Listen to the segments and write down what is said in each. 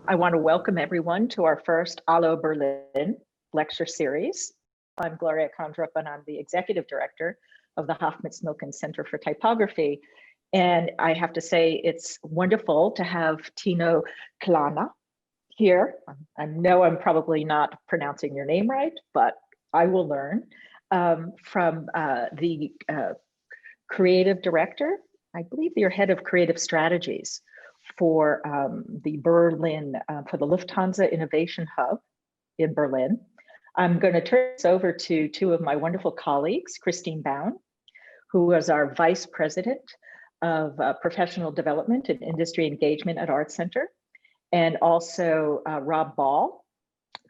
I want to welcome everyone to our first HALLO Berlin lecture series. I'm Gloria Kondrup, and I'm the Executive Director of the Hoffmitz Milken Center for Typography. And I have to say, it's wonderful to have Tino Klähne here. I know I'm probably not pronouncing your name right, but I will learn, from the Creative Director. I believe you're Head of Creative Strategies for the Berlin, for the Lufthansa Innovation Hub in Berlin. I'm going to turn this over to two of my wonderful colleagues, Kristine Bowne, who is our Vice President of Professional Development and Industry Engagement at ArtCenter, and also Rob Ball,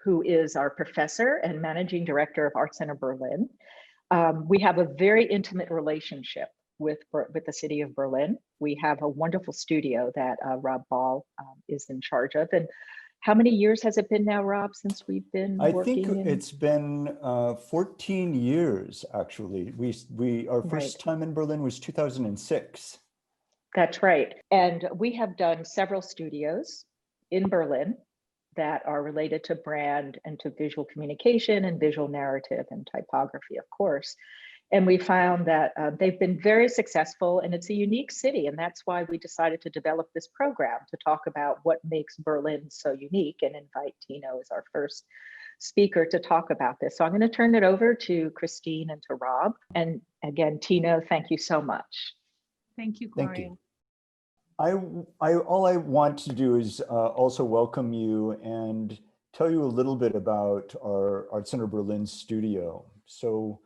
who is our Professor and Managing Director of ArtCenter Berlin. We have a very intimate relationship with the city of Berlin. We have a wonderful studio that Rob Ball is in charge of. And how many years has it been now, Rob, since we've been working? I think it's been 14 years, actually. Our first time in Berlin was 2006. That's right. And we have done several studios in Berlin that are related to brand and to visual communication and visual narrative and typography, of course. And we found that they've been very successful, and it's a unique city. And that's why we decided to develop this program to talk about what makes Berlin so unique and invite Tino as our first speaker to talk about this. So I'm going to turn it over to Kristine and to Rob. And again, Tino, thank you so much. Thank you, Gloria. Thank you. All I want to do is also welcome you and tell you a little bit about our ArtCenter Berlin studio. So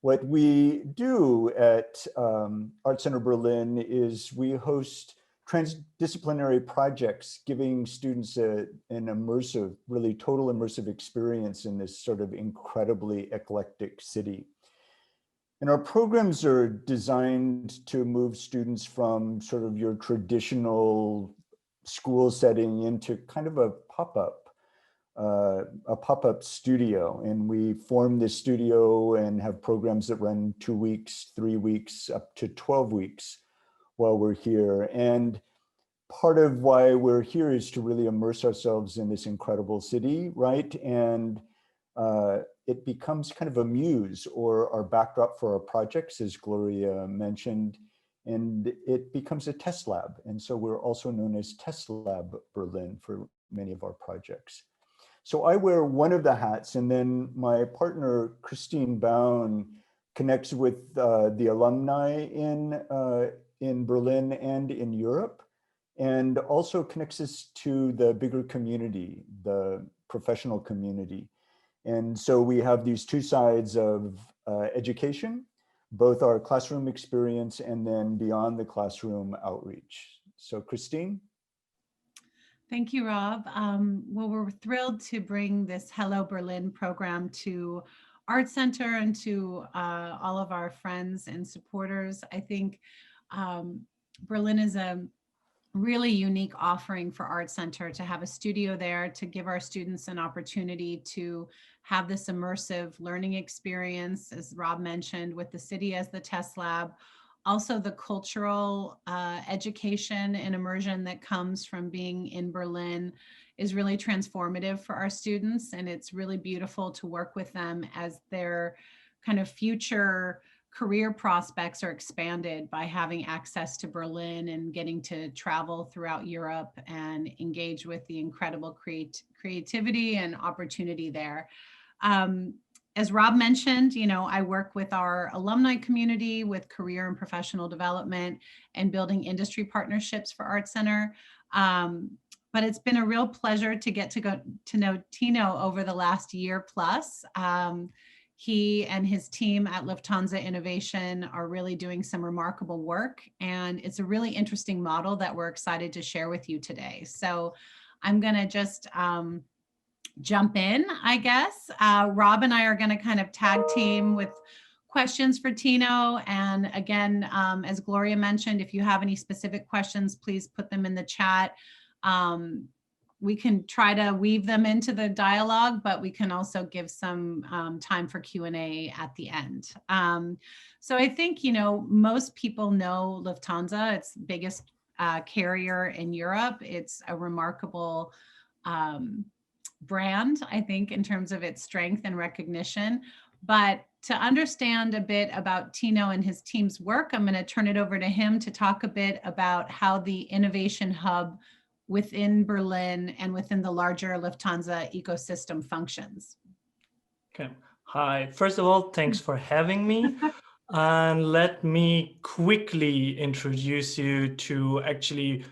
what we do at ArtCenter Berlin is we host transdisciplinary projects, giving students an immersive, really total immersive experience in this sort of incredibly eclectic city. And our programs are designed to move students from sort of your traditional school setting into kind of a pop-up studio. And we form this studio and have programs that run 2 weeks, 3 weeks, up to 12 weeks while we're here. And part of why we're here is to really immerse ourselves in this incredible city, right? And it becomes kind of a muse or our backdrop for our projects, as Gloria mentioned, and it becomes a test lab. And so we're also known as Test Lab Berlin for many of our projects. So I wear one of the hats, and then my partner, Kristine Bowne, connects with the alumni in Berlin and in Europe, and also connects us to the bigger community, the professional community. And so we have these two sides of education, both our classroom experience and then beyond the classroom outreach. So Kristine? Thank you, Rob. Well, we're thrilled to bring this HALLO Berlin program to ArtCenter and to all of our friends and supporters. I think Berlin is a really unique offering for ArtCenter to have a studio there, to give our students an opportunity to have this immersive learning experience, as Rob mentioned, with the city as the test lab. Also the cultural education and immersion that comes from being in Berlin is really transformative for our students. And it's really beautiful to work with them as their kind of future career prospects are expanded by having access to Berlin and getting to travel throughout Europe and engage with the incredible creativity and opportunity there. As Rob mentioned, I work with our alumni community with career and professional development and building industry partnerships for ArtCenter. But it's been a real pleasure to get to know Tino over the last year plus. He and his team at Lufthansa Innovation are really doing some remarkable work, and it's a really interesting model that we're excited to share with you today. So I'm going to just jump in, I guess. Rob and I are going to kind of tag team with questions for Tino. And again, as Gloria mentioned, if you have any specific questions, please put them in the chat. We can try to weave them into the dialogue, but we can also give some time for Q&A at the end. So I think, most people know Lufthansa. It's the biggest carrier in Europe. It's a remarkable brand, I think, in terms of its strength and recognition. But to understand a bit about Tino and his team's work, I'm going to turn it over to him to talk a bit about how the Innovation Hub within Berlin and within the larger Lufthansa ecosystem functions. Okay. Hi. First of all, thanks for having me. And let me quickly introduce you to actually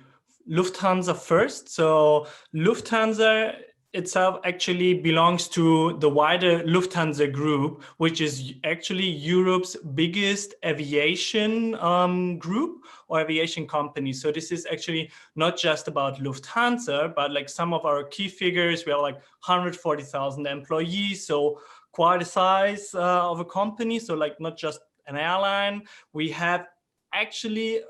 Lufthansa first. So Lufthansa itself actually belongs to the wider Lufthansa group, which is actually Europe's biggest aviation group or aviation company. So this is actually not just about Lufthansa, but like some of our key figures, we have like 140,000 employees. So quite a size of a company. So like not just an airline. We have actually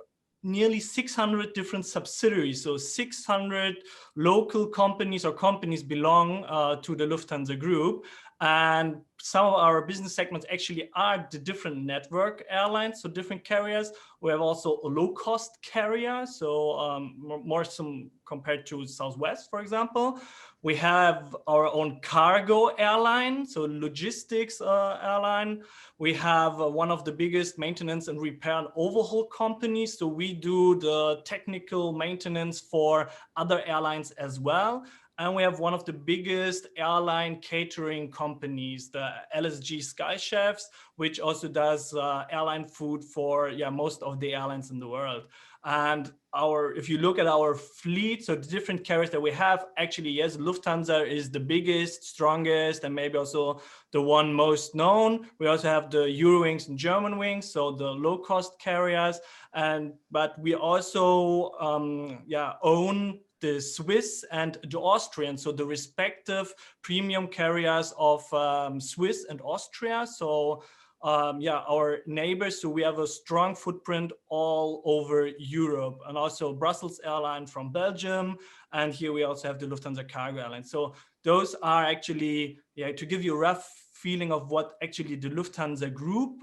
nearly 600 different subsidiaries. So 600 local companies or companies belong to the Lufthansa group. And some of our business segments actually are the different network airlines, so different carriers. We have also a low-cost carrier, so more some compared to Southwest, for example. We have our own cargo airline, so logistics airline. We have one of the biggest maintenance and repair and overhaul companies. So we do the technical maintenance for other airlines as well. And we have one of the biggest airline catering companies, the LSG Sky Chefs, which also does airline food for most of the airlines in the world. And if you look at our fleet, so the different carriers that we have, actually, yes, Lufthansa is the biggest, strongest, and maybe also the one most known. We also have the Eurowings and Germanwings, so the low-cost carriers. But we also own the Swiss and the Austrian, so the respective premium carriers of Swiss and Austria. So our neighbors, so we have a strong footprint all over Europe, and also Brussels Airline from Belgium. And here we also have the Lufthansa Cargo Airline. So those are actually, to give you a rough feeling of what actually the Lufthansa group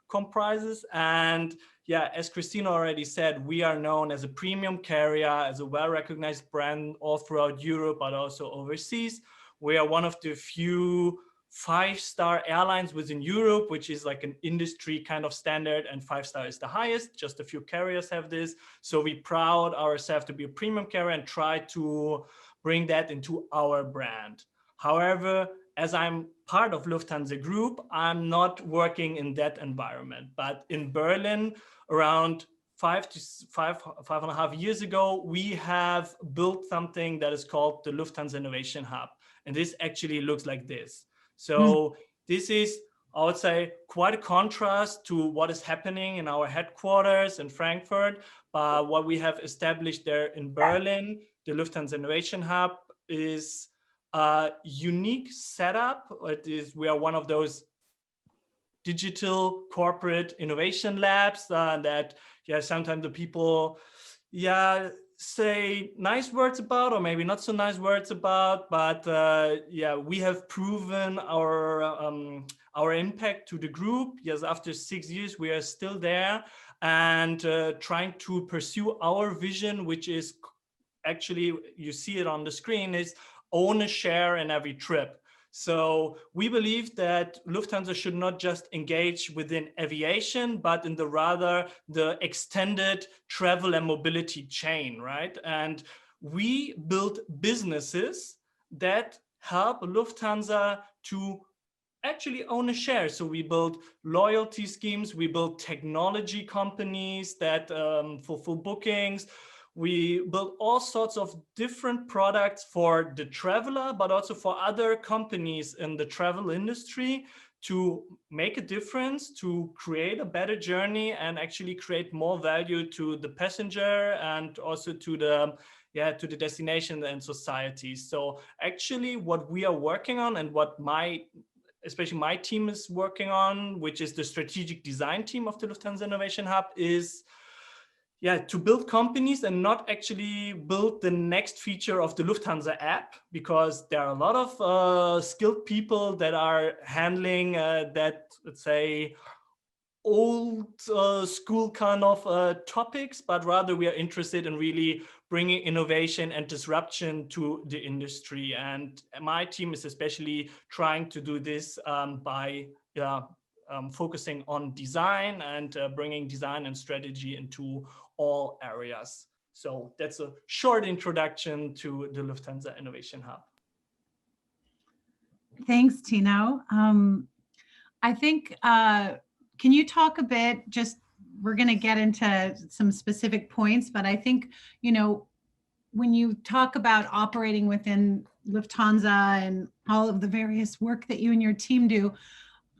comprises. And as Kristine already said, we are known as a premium carrier, as a well-recognized brand all throughout Europe, but also overseas. We are one of the few 5-star airlines within Europe, which is like an industry kind of standard, and 5-star is the highest. Just a few carriers have this. So we proud ourselves to be a premium carrier and try to bring that into our brand. However, as I'm part of Lufthansa Group, I'm not working in that environment. But in Berlin, around 5.5 years ago, we have built something that is called the Lufthansa Innovation Hub. And this actually looks like this. So this is, I would say, quite a contrast to what is happening in our headquarters in Frankfurt. What we have established there in Berlin, the Lufthansa Innovation Hub, is a unique setup. We are one of those digital corporate innovation labs that sometimes the people say nice words about, or maybe not so nice words about, but we have proven our impact to the group. Yes, after 6 years we are still there and trying to pursue our vision, which is actually, you see it on the screen, is own a share in every trip. So we believe that Lufthansa should not just engage within aviation, but in the extended travel and mobility chain, right? And we build businesses that help Lufthansa to actually own a share. So we build loyalty schemes, we build technology companies that fulfill bookings. We build all sorts of different products for the traveler, but also for other companies in the travel industry to make a difference, to create a better journey and actually create more value to the passenger and also to the destination and society. So actually what we are working on, and what especially my team is working on, which is the strategic design team of the Lufthansa Innovation Hub, is to build companies and not actually build the next feature of the Lufthansa app, because there are a lot of skilled people that are handling that, let's say, old school kind of topics, but rather we are interested in really bringing innovation and disruption to the industry. And my team is especially trying to do this by focusing on design and bringing design and strategy into all areas. So that's a short introduction to the Lufthansa Innovation Hub. Thanks, Tino. I think, can you talk a bit, just, we're going to get into some specific points, but I think, you know, when you talk about operating within Lufthansa and all of the various work that you and your team do,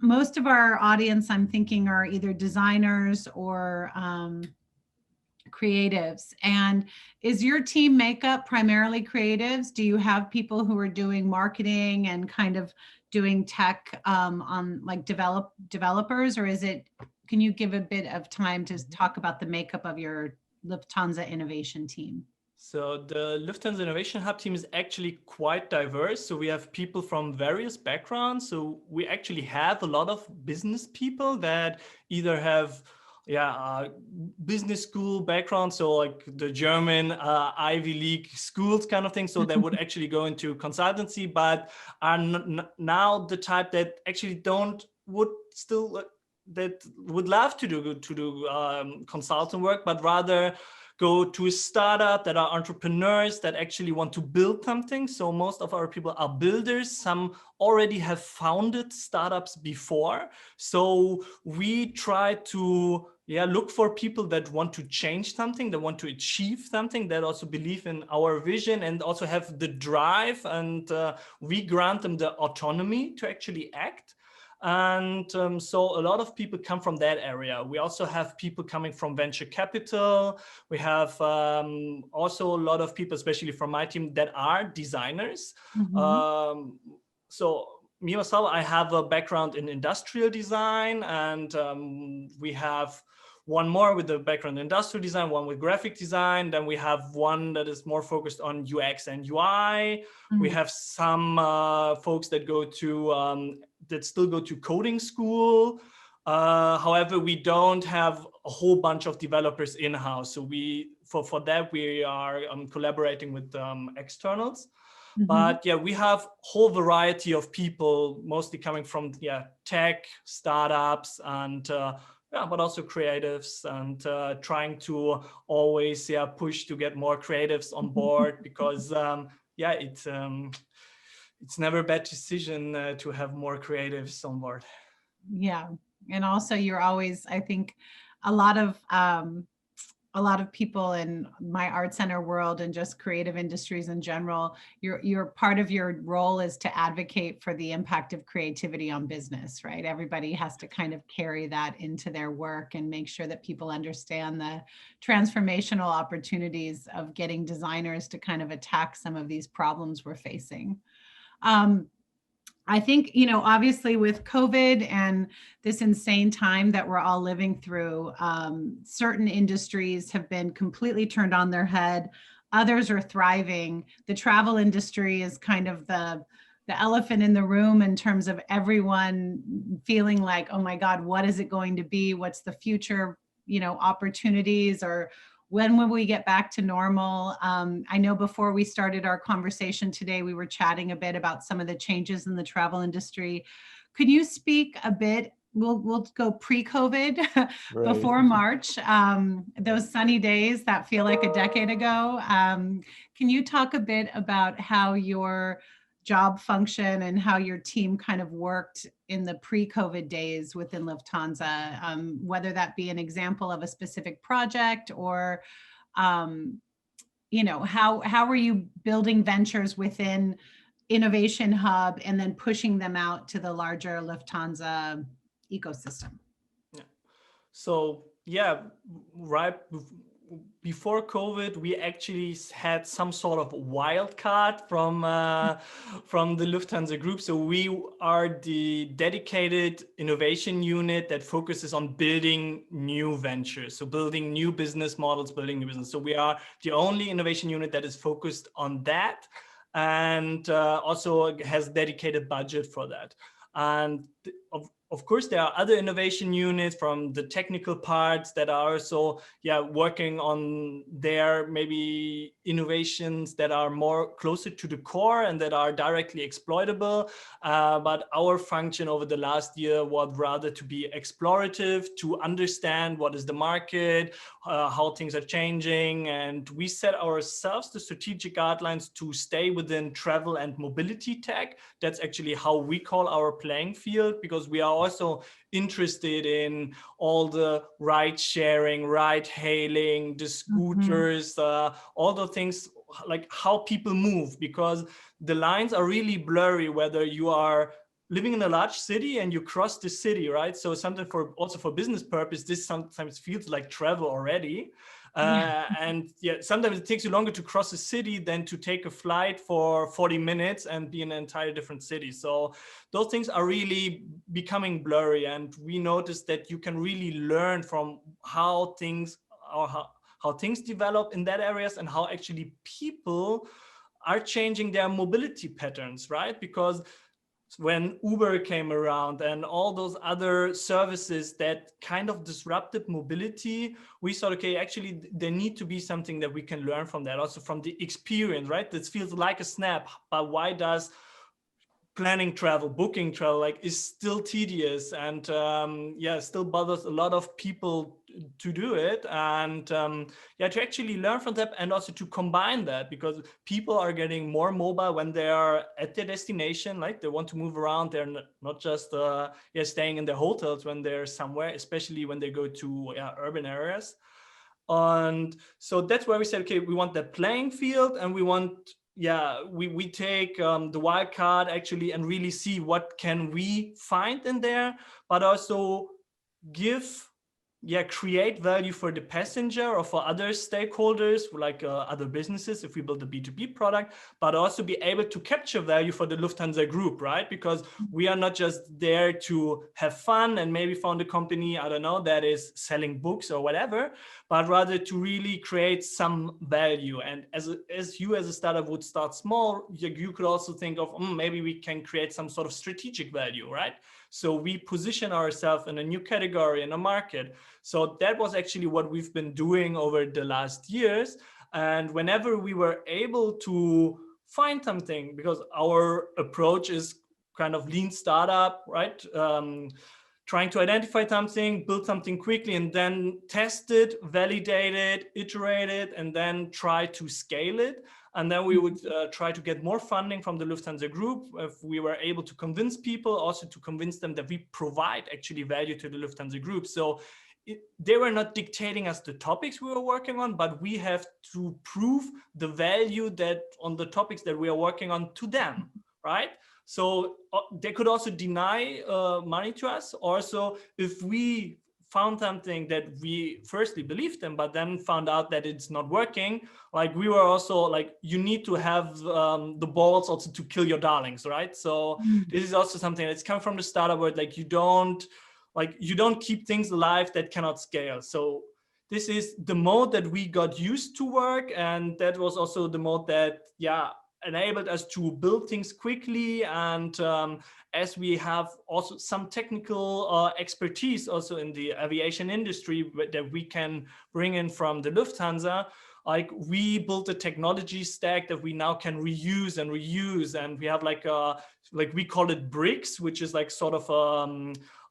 most of our audience, I'm thinking, are either designers or creatives. And is your team makeup primarily creatives? Do you have people who are doing marketing and kind of doing tech on like developers, or is it, can you give a bit of time to talk about the makeup of your Lufthansa innovation team? So the Lufthansa Innovation Hub team is actually quite diverse. So we have people from various backgrounds. So we actually have a lot of business people that either have business school background, so like the German Ivy League schools kind of thing. So they would actually go into consultancy, but are now the type that actually that would love to do consultant work, but rather go to a startup, that are entrepreneurs that actually want to build something. So most of our people are builders. Some already have founded startups before. So we try to look for people that want to change something, that want to achieve something, that also believe in our vision and also have the drive. And we grant them the autonomy to actually act. And so a lot of people come from that area. We also have people coming from venture capital. We have also a lot of people, especially from my team, that are designers. Mm-hmm. So me myself, I have a background in industrial design, and we have one more with a background in industrial design, one with graphic design. Then we have one that is more focused on UX and UI. Mm-hmm. We have some folks that go to that still go to coding school. However, we don't have a whole bunch of developers in-house. So for that, we are collaborating with externals. Mm-hmm. But yeah, we have a whole variety of people, mostly coming from tech, startups, and but also creatives, and trying to always push to get more creatives on board, because it's never a bad decision to have more creatives on board. Yeah, and also you're always, I think, a lot of people in my ArtCenter world and just creative industries in general, you're part of your role is to advocate for the impact of creativity on business, right? Everybody has to kind of carry that into their work and make sure that people understand the transformational opportunities of getting designers to kind of attack some of these problems we're facing. I think, obviously with COVID and this insane time that we're all living through, certain industries have been completely turned on their head. Others are thriving. The travel industry is kind of the elephant in the room in terms of everyone feeling like, oh my God, what is it going to be? What's the future, opportunities, or when will we get back to normal? I know before we started our conversation today, we were chatting a bit about some of the changes in the travel industry. Could you speak a bit? We'll go pre-COVID, right, before March, those sunny days that feel like a decade ago. Can you talk a bit about how your job function and how your team kind of worked in the pre-COVID days within Lufthansa, whether that be an example of a specific project or, how were you building ventures within Innovation Hub and then pushing them out to the larger Lufthansa ecosystem? Yeah. So right before COVID, we actually had some sort of wild card from the Lufthansa Group. So we are the dedicated innovation unit that focuses on building new ventures. So building new business models, building new business. So we are the only innovation unit that is focused on that, and also has dedicated budget for that. And of course, there are other innovation units from the technical parts that are also working on their maybe innovations that are more closer to the core and that are directly exploitable. But our function over the last year was rather to be explorative, to understand what is the market, how things are changing. And we set ourselves the strategic guidelines to stay within travel and mobility tech. That's actually how we call our playing field, because we are also interested in all the ride sharing, ride hailing, the scooters, all the things like how people move, because the lines are really blurry, whether you are living in a large city and you cross the city, right? So something also for business purpose, this sometimes feels like travel already. And sometimes it takes you longer to cross a city than to take a flight for 40 minutes and be in an entire different city. So those things are really becoming blurry. And we noticed that you can really learn from how things develop in that areas and how actually people are changing their mobility patterns, right? Because when Uber came around and all those other services that kind of disrupted mobility, we thought, okay, actually there need to be something that we can learn from that, also from the experience, right? This feels like a snap, but why does planning travel, booking travel, like, is still tedious and still bothers a lot of people to do it, and to actually learn from that and also to combine that, because people are getting more mobile when they are at their destination, like they want to move around. They're not just staying in their hotels when they're somewhere, especially when they go to urban areas. And so that's where we said, okay, we want that playing field, and we want we take the wild card actually and really see what can we find in there, but also create value for the passenger or for other stakeholders, like other businesses, if we build a B2B product, but also be able to capture value for the Lufthansa group, right? Because we are not just there to have fun and maybe found a company, I don't know, that is selling books or whatever, but rather to really create some value. And as you as a startup would start small, you could also think of maybe we can create some sort of strategic value, right? So we position ourselves in a new category in a market. So that was actually what we've been doing over the last years. And whenever we were able to find something, because our approach is kind of lean startup, right? Trying to identify something, build something quickly, and then test it, validate it, iterate it, and then try to scale it. And then we would try to get more funding from the Lufthansa Group if we were able to convince people, also to convince them that we provide actually value to the Lufthansa Group. So they were not dictating us the topics we were working on, but we have to prove the value that on the topics that we are working on to them, right? So they could also deny money to us. Also, if we found something that we firstly believed in, but then found out that it's not working, like we were also like, you need to have the balls also to kill your darlings, right? So this is also something that's come from the startup world, like you don't keep things alive that cannot scale. So this is the mode that we got used to work. And that was also the mode that, enabled us to build things quickly. And as we have also some technical expertise also in the aviation industry that we can bring in from the Lufthansa, like we built a technology stack that we now can reuse. And we have like we call it bricks, which is like sort of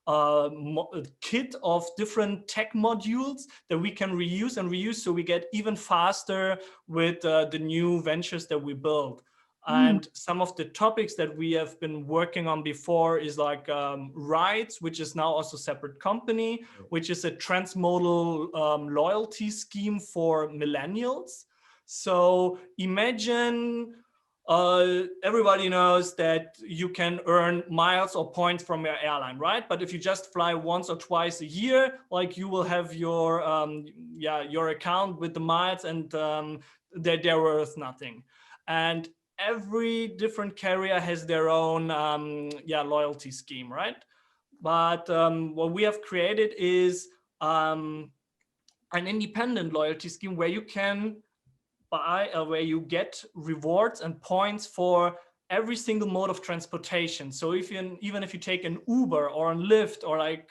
a kit of different tech modules that we can reuse, so we get even faster with the new ventures that we build. And some of the topics that we have been working on before is like Rides, which is now also a separate company, which is a transmodal loyalty scheme for millennials. So imagine everybody knows that you can earn miles or points from your airline, right? But if you just fly once or twice a year, like you will have your account with the miles, and they're worth nothing. And every different carrier has their own loyalty scheme, right? But what we have created is an independent loyalty scheme where you can buy, where you get rewards and points for every single mode of transportation. So even if you take an Uber or a Lyft, or like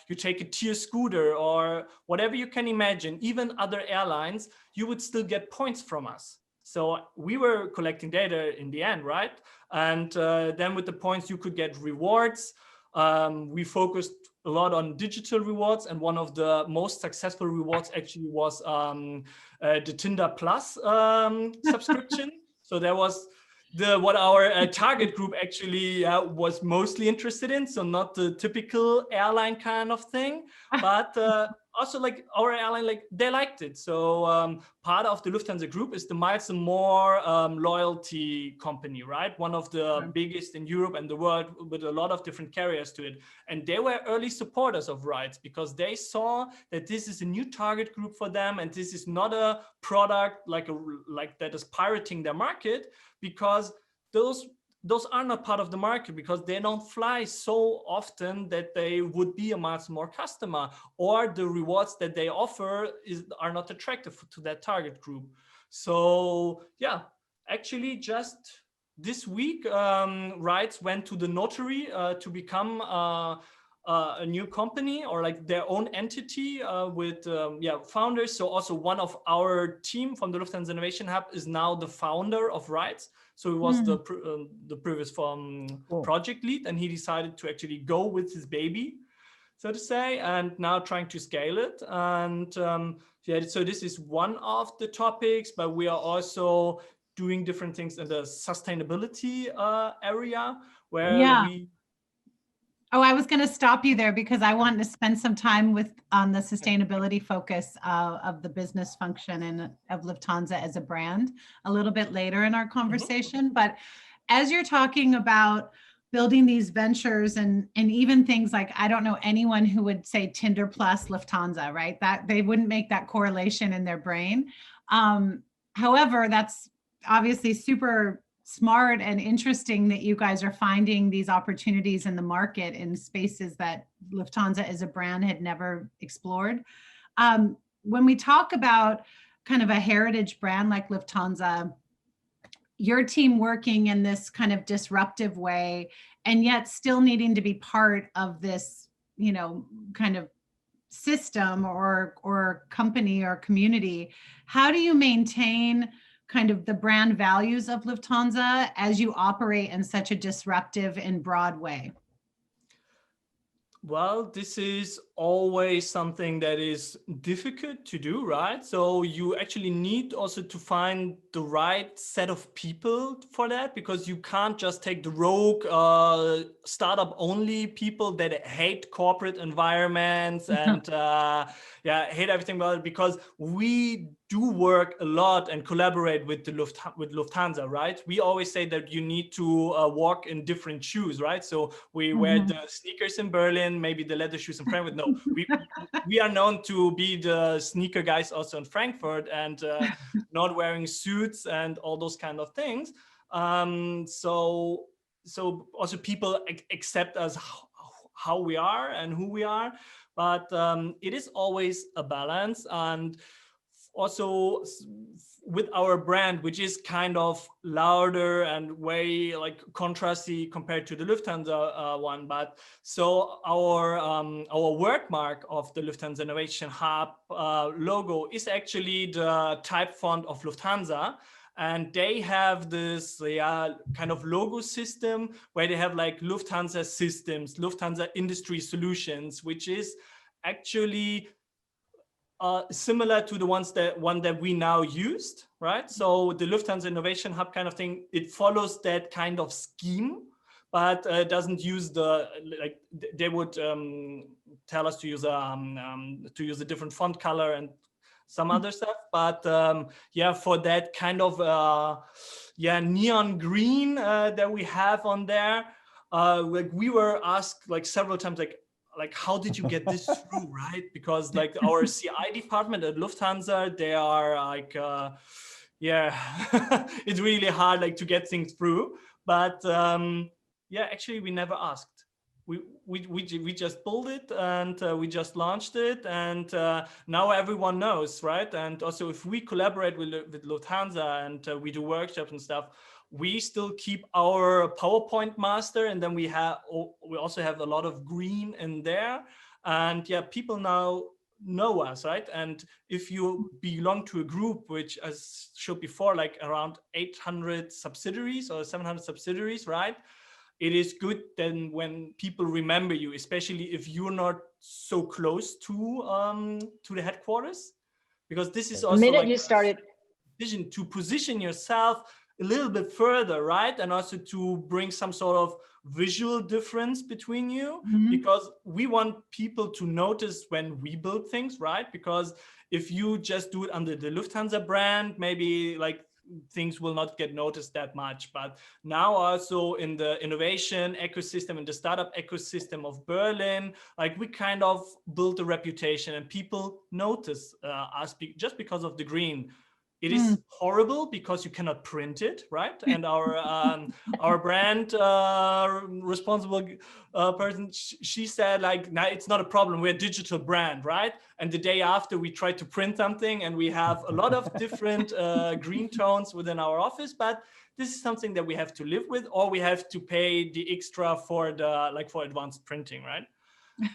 you take a Tier scooter or whatever you can imagine, even other airlines, you would still get points from us. So we were collecting data in the end, right? And then with the points, you could get rewards. We focused a lot on digital rewards, and one of the most successful rewards actually was the Tinder Plus subscription. So there was what our target group actually was mostly interested in. So not the typical airline kind of thing, but also like our airline, like they liked it. So part of the Lufthansa group is the Miles & More loyalty company, right? One of the biggest in Europe and the world, with a lot of different carriers to it. And they were early supporters of rides because they saw that this is a new target group for them, and this is not a product like that is pirating their market, because those are not part of the market, because they don't fly so often that they would be a Miles & More customer, or the rewards that they offer are not attractive to that target group. So yeah, actually just this week, Rides went to the notary to become a new company, or like their own entity with founders. So also one of our team from the Lufthansa Innovation Hub is now the founder of Rides. So he was the previous project lead, and he decided to actually go with his baby, so to say, and now trying to scale it. And so this is one of the topics, but we are also doing different things in the sustainability area, where we... Oh, I was going to stop you there because I wanted to spend some time on the sustainability focus of the business function and of Lufthansa as a brand a little bit later in our conversation. But as you're talking about building these ventures and even things like, I don't know anyone who would say Tinder plus Lufthansa, right? That they wouldn't make that correlation in their brain. However, that's obviously super smart and interesting that you guys are finding these opportunities in the market in spaces that Lufthansa as a brand had never explored. When we talk about kind of a heritage brand like Lufthansa, your team working in this kind of disruptive way, and yet still needing to be part of this, you know, kind of system or company or community, how do you maintain kind of the brand values of Lufthansa as you operate in such a disruptive and broad way? Well, this is always something that is difficult to do, right? So you actually need also to find the right set of people for that, because you can't just take the rogue startup only people that hate corporate environments and hate everything about it, because we do work a lot and collaborate with Lufthansa, right? We always say that you need to walk in different shoes, right? So we wear the sneakers in Berlin, maybe the leather shoes in Frankfurt. No, we are known to be the sneaker guys also in Frankfurt, and not wearing suits and all those kind of things. So also people accept us how we are and who we are, but it is always a balance. And also with our brand, which is kind of louder and way like contrasty compared to the Lufthansa one, but so our word mark of the Lufthansa Innovation Hub logo is actually the type font of Lufthansa. And they have this kind of logo system where they have like Lufthansa Systems, Lufthansa Industry Solutions, which is actually similar to the one that we now used, right? So the Lufthansa Innovation Hub kind of thing, it follows that kind of scheme, but doesn't use they would tell us to use a different font color and some other stuff. But for that kind of neon green that we have on there, like we were asked like several times, like how did you get this through, right? Because like our CI department at Lufthansa, they are like, it's really hard like to get things through. But actually we never asked. We just built it, and we just launched it, and now everyone knows, right? And also if we collaborate with Lufthansa and we do workshops and stuff, we still keep our PowerPoint master, and then we also have a lot of green in there. And yeah, people now know us, right? And if you belong to a group which, as showed before, like around 800 subsidiaries or 700 subsidiaries, right? It is good then when people remember you, especially if you're not so close to the headquarters, because this is The also minute like you started, decision to position yourself a little bit further, right? And also to bring some sort of visual difference between you, because we want people to notice when we build things, right? Because if you just do it under the Lufthansa brand, maybe like things will not get noticed that much. But now also in the innovation ecosystem, in the startup ecosystem of Berlin, like we kind of built a reputation and people notice us just because of the green. It is horrible because you cannot print it, right? And our brand responsible person, she said like, nah, it's not a problem. We're a digital brand, right? And the day after we tried to print something and we have a lot of different green tones within our office, but this is something that we have to live with, or we have to pay the extra for for advanced printing, right?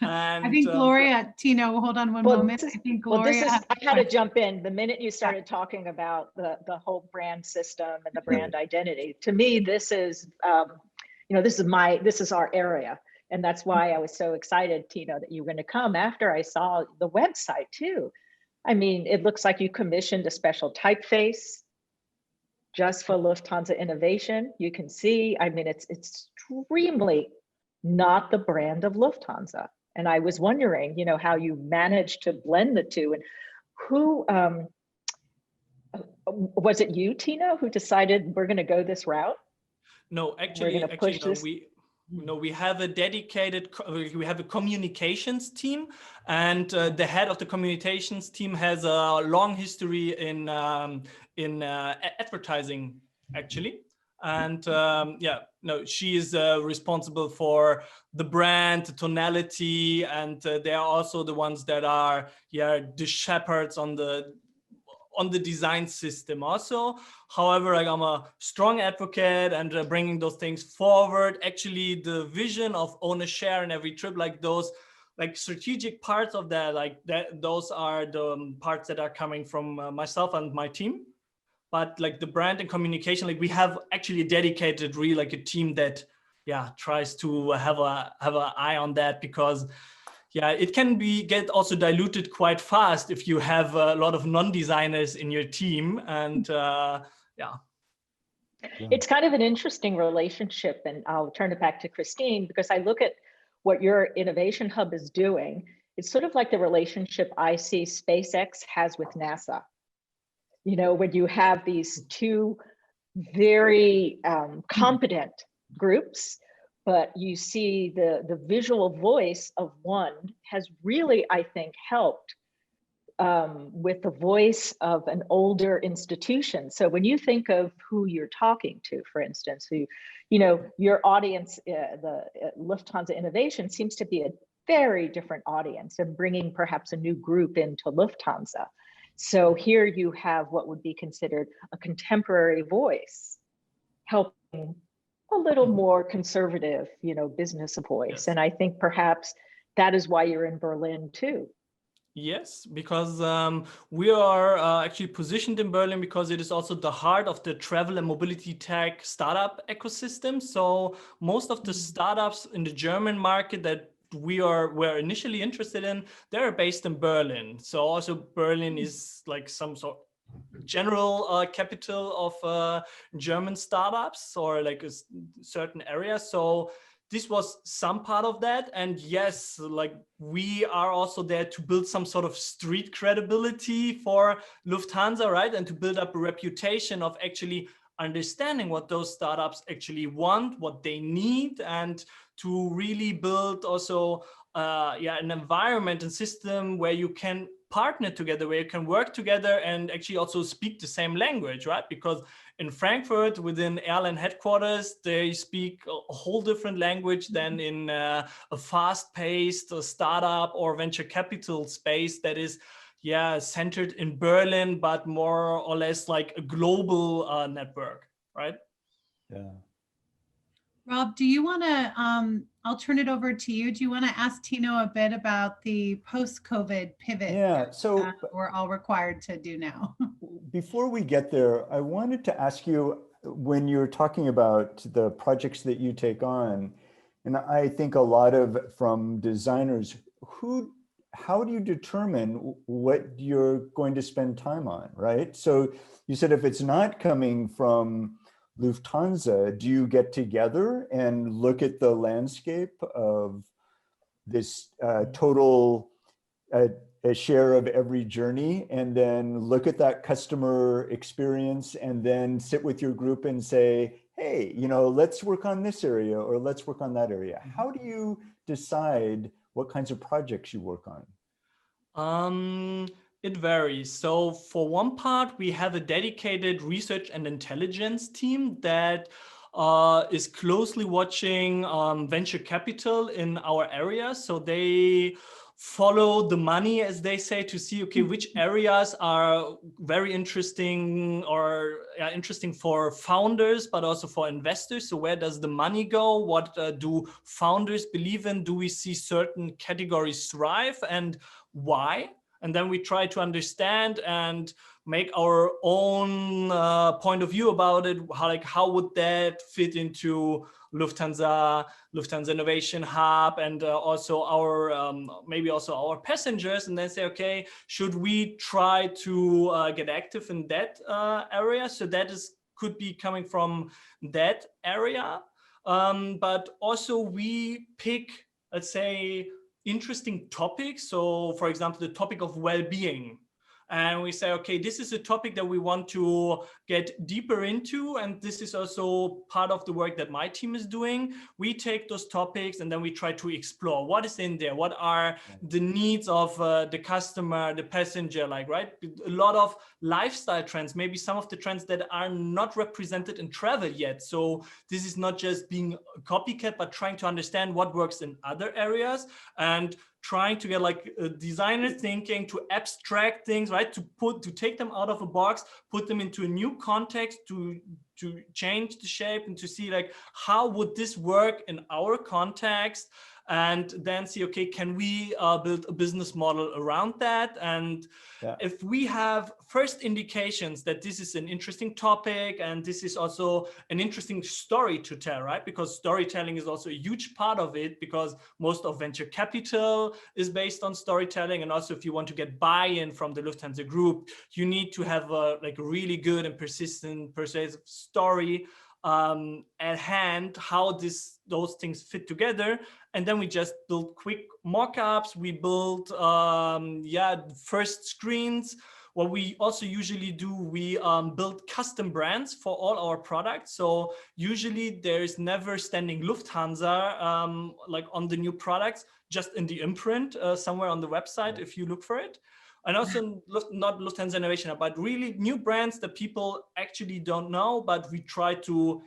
And I think Gloria, Tino, hold on one moment. I think Gloria. I had to jump in the minute you started talking about the whole brand system and the brand identity. To me, this is, this is our area. And that's why I was so excited, Tino, that you were going to come after I saw the website too. I mean, it looks like you commissioned a special typeface just for Lufthansa Innovation. You can see, I mean, it's extremely not the brand of Lufthansa. And I was wondering, how you managed to blend the two, and who, was it you, Tino, who decided we're going to go this route? No, actually, we have a dedicated, we have a communications team, and the head of the communications team has a long history in advertising, actually. And she is responsible for the brand, the tonality, and they are also the ones that are the shepherds on the design system also. However, I'm a strong advocate and bringing those things forward. Actually, the vision of own a share in every trip, like those strategic parts of that, those are the parts that are coming from myself and my team. But like the brand and communication, like we have actually a dedicated, really like a team that, tries to have an eye on that, because it can get also diluted quite fast if you have a lot of non-designers in your team. And It's kind of an interesting relationship, and I'll turn it back to Kristine, because I look at what your innovation hub is doing. It's sort of like the relationship I see SpaceX has with NASA. When you have these two very competent groups, but you see the visual voice of one has really, I think, helped with the voice of an older institution. So when you think of who you're talking to, for instance, your audience, the Lufthansa Innovation seems to be a very different audience, and bringing perhaps a new group into Lufthansa. So here you have what would be considered a contemporary voice, helping a little more conservative, business voice. Yes. And I think perhaps that is why you're in Berlin too. Yes, because we are actually positioned in Berlin because it is also the heart of the travel and mobility tech startup ecosystem. So most of the startups in the German market that we're initially interested in, they're based in Berlin. So also Berlin is like some sort of general capital of German startups, or like a certain area. So this was some part of that. And yes, like we are also there to build some sort of street credibility for Lufthansa, right? And to build up a reputation of actually understanding what those startups actually want, what they need, and to really build also an environment and system where you can partner together, where you can work together and actually also speak the same language, right? Because in Frankfurt, within airline headquarters, they speak a whole different language than in a fast-paced startup or venture capital space that is centered in Berlin, but more or less like a global network, right? Yeah. Rob, do you want to, I'll turn it over to you. Do you want to ask Tino a bit about the post-COVID pivot Yeah. So we're all required to do now? before we get there, I wanted to ask you, when you're talking about the projects that you take on, and I think a lot of from designers, how do you determine what you're going to spend time on, right? So you said if it's not coming from Lufthansa, do you get together and look at the landscape of this total a share of every journey, and then look at that customer experience, and then sit with your group and say, hey, let's work on this area, or let's work on that area? How do you decide what kinds of projects you work on? It varies. So for one part, we have a dedicated research and intelligence team that is closely watching venture capital in our area. So they follow the money, as they say, to see, okay, which areas are very interesting or interesting for founders, but also for investors. So where does the money go? What do founders believe in? Do we see certain categories thrive, and why? And then we try to understand and make our own point of view about it. How would that fit into Lufthansa Innovation Hub, and also our maybe also our passengers, and then say, okay, should we try to get active in that area? So that could be coming from that area, but also we pick, let's say, interesting topics. So for example, the topic of well-being. And we say, okay, this is a topic that we want to get deeper into. And this is also part of the work that my team is doing. We take those topics and then we try to explore what is in there. What are the needs of the customer, the passenger, right? A lot of lifestyle trends, maybe some of the trends that are not represented in travel yet. So this is not just being a copycat, but trying to understand what works in other areas, and trying to get designer thinking to abstract things, right? To take them out of a box, put them into a new context, to change the shape, and to see how would this work in our context, and then see, okay, can we build a business model around that? And if we have first indications that this is an interesting topic, and this is also an interesting story to tell, right? Because storytelling is also a huge part of it, because most of venture capital is based on storytelling. And also, if you want to get buy-in from the Lufthansa group, you need to have a really good and persistent, persuasive story at hand, how those things fit together. And then we just build quick mock-ups. We build first screens. What we also usually do, we build custom brands for all our products. So usually there's never standing Lufthansa on the new products, just in the imprint somewhere on the website if you look for it. And also not Lufthansa Innovation Hub, but really new brands that people actually don't know, but we try to,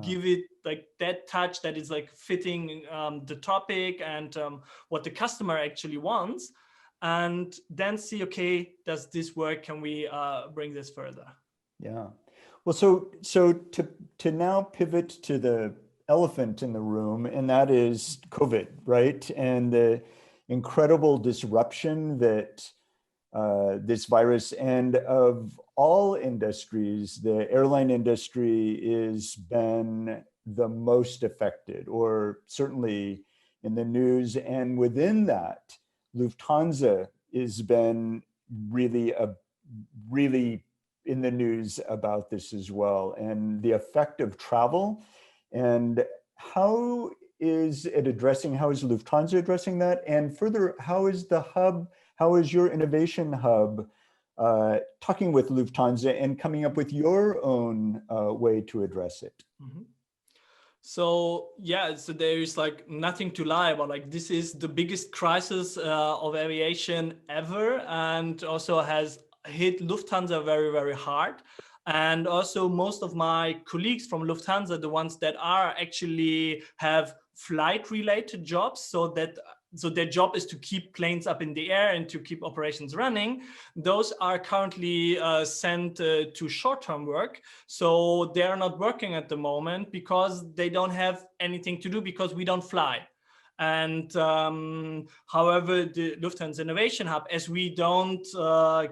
give it that touch that is fitting the topic and what the customer actually wants. And then see, okay, does this work? Can we bring this further? Yeah. Well, so to now pivot to the elephant in the room, and that is COVID, right? And the incredible disruption that this virus, and of all industries, the airline industry has been the most affected, or certainly in the news. And within that, Lufthansa has been really in the news about this as well, and the effect of travel. And how is Lufthansa addressing that? And further, how is your innovation hub talking with Lufthansa and coming up with your own way to address it? Mm-hmm. So there's nothing to lie about. This is the biggest crisis of aviation ever, and also has hit Lufthansa very, very hard. And also most of my colleagues from Lufthansa, the ones that are actually have flight related jobs, so that so their job is to keep planes up in the air and to keep operations running. Those are currently sent to short-term work. So they are not working at the moment because they don't have anything to do because we don't fly. And however, the Lufthansa Innovation Hub, as we don't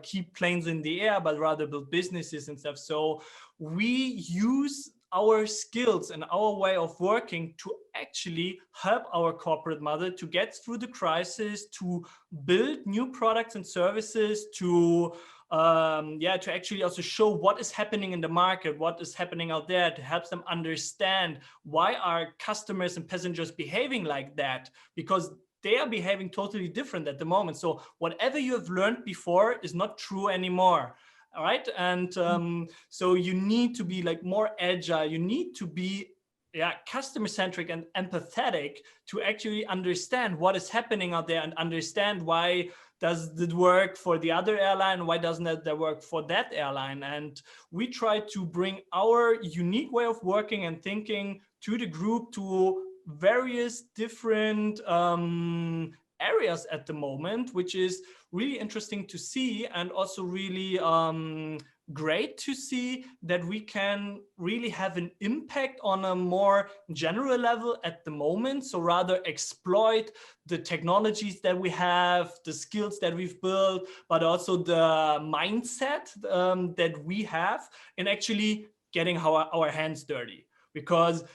keep planes in the air, but rather build businesses and stuff. So we use our skills and our way of working to actually help our corporate mother to get through the crisis, to build new products and services, to to actually also show what is happening in the market, what is happening out there, to help them understand why are customers and passengers behaving like that, because they are behaving totally different at the moment. So whatever you have learned before is not true anymore. All right. And so you need to be like more agile. You need to be customer centric and empathetic to actually understand what is happening out there and understand why does it work for the other airline? Why doesn't that work for that airline? And we try to bring our unique way of working and thinking to the group, to various different areas at the moment, which is really interesting to see, and also really great to see that we can really have an impact on a more general level at the moment. So rather exploit the technologies that we have, the skills that we've built, but also the mindset that we have in actually getting our hands dirty. Because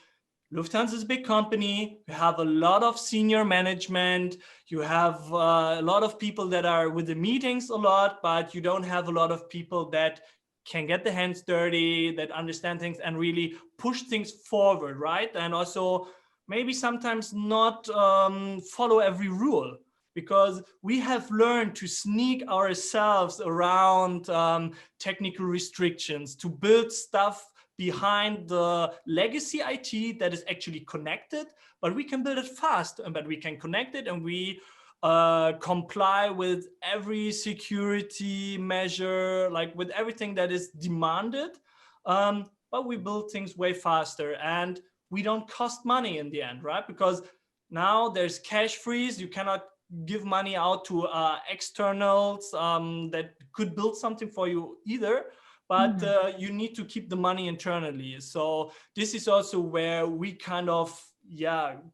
Lufthansa is a big company. You have a lot of senior management. You have a lot of people that are with the meetings a lot, but you don't have a lot of people that can get the hands dirty, that understand things and really push things forward, right? And also maybe sometimes not follow every rule, because we have learned to sneak ourselves around technical restrictions, to build stuff behind the legacy IT that is actually connected, but we can build it fast, but we can connect it, and we comply with every security measure, like with everything that is demanded, but we build things way faster and we don't cost money in the end, right? Because now there's cash freeze. You cannot give money out to externals that could build something for you either, but you need to keep the money internally. So this is also where we kind of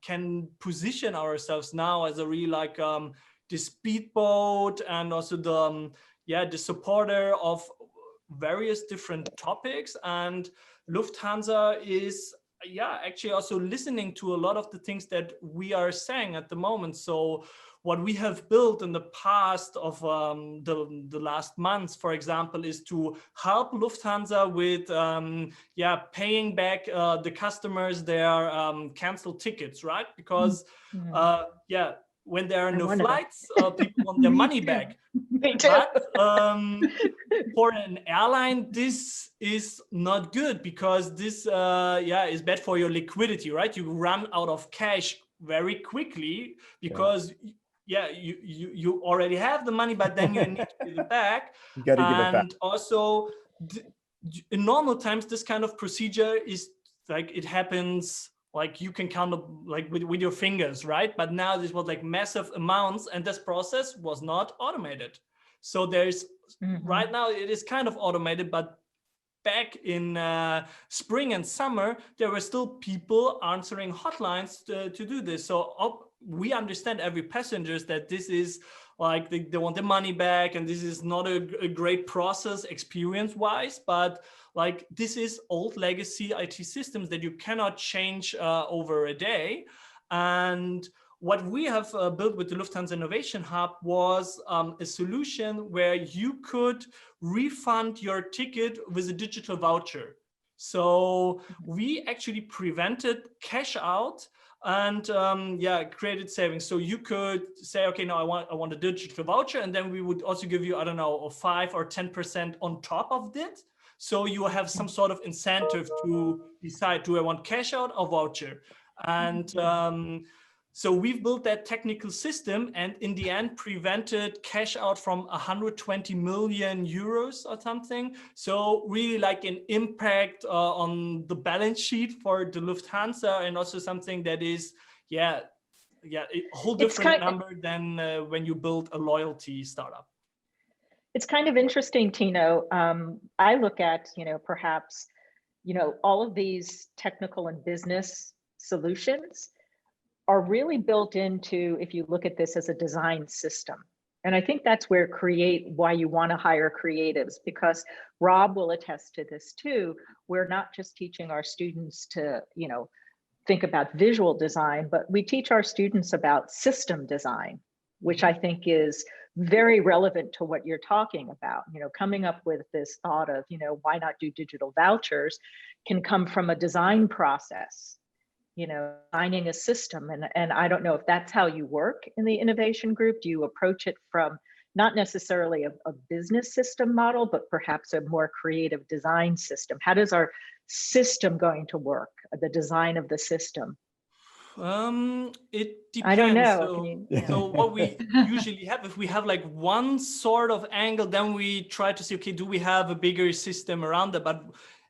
can position ourselves now as a really like the speedboat, and also the supporter of various different topics. And Lufthansa is actually also listening to a lot of the things that we are saying at the moment. So what we have built in the past of the last months, for example, is to help Lufthansa with paying back the customers their canceled tickets, right? Because when there are no flights, people want their money back. Me too. But for an airline, this is not good, because this is bad for your liquidity, right? You run out of cash very quickly because you already have the money, but then you need to give it back. You got to give it back. And also, in normal times, this kind of procedure is like, it happens like you can count up like with your fingers, right? But now this was like massive amounts, and this process was not automated. So there's right now it is kind of automated, but back in spring and summer, there were still people answering hotlines to do this. So we understand every passengers that this is like they want their money back, and this is not a great process experience wise, but like this is old legacy IT systems that you cannot change over a day. And what we have built with the Lufthansa Innovation Hub was a solution where you could refund your ticket with a digital voucher. So we actually prevented cash out and created savings. So you could say, okay, no, I want a digital voucher, and then we would also give you, I don't know, a 5 or 10% on top of it. So you have some sort of incentive to decide, do I want cash out or voucher? And so we've built that technical system, and in the end prevented cash out from 120 million euros or something. So really like an impact on the balance sheet for the Lufthansa, and also something that is, a whole different number than when you build a loyalty startup. It's kind of interesting, Tino. I look at, perhaps, all of these technical and business solutions are really built into, if you look at this as a design system. And I think that's where why you want to hire creatives, because Rob will attest to this too. We're not just teaching our students to, think about visual design, but we teach our students about system design, which I think is very relevant to what you're talking about. Coming up with this thought of, why not do digital vouchers can come from a design process, designing a system. And I don't know if that's how you work in the innovation group. Do you approach it from not necessarily a business system model, but perhaps a more creative design system? How does our system going to work, the design of the system? It depends. I don't know. So what we usually have, if we have like one sort of angle, then we try to see, okay, do we have a bigger system around it? But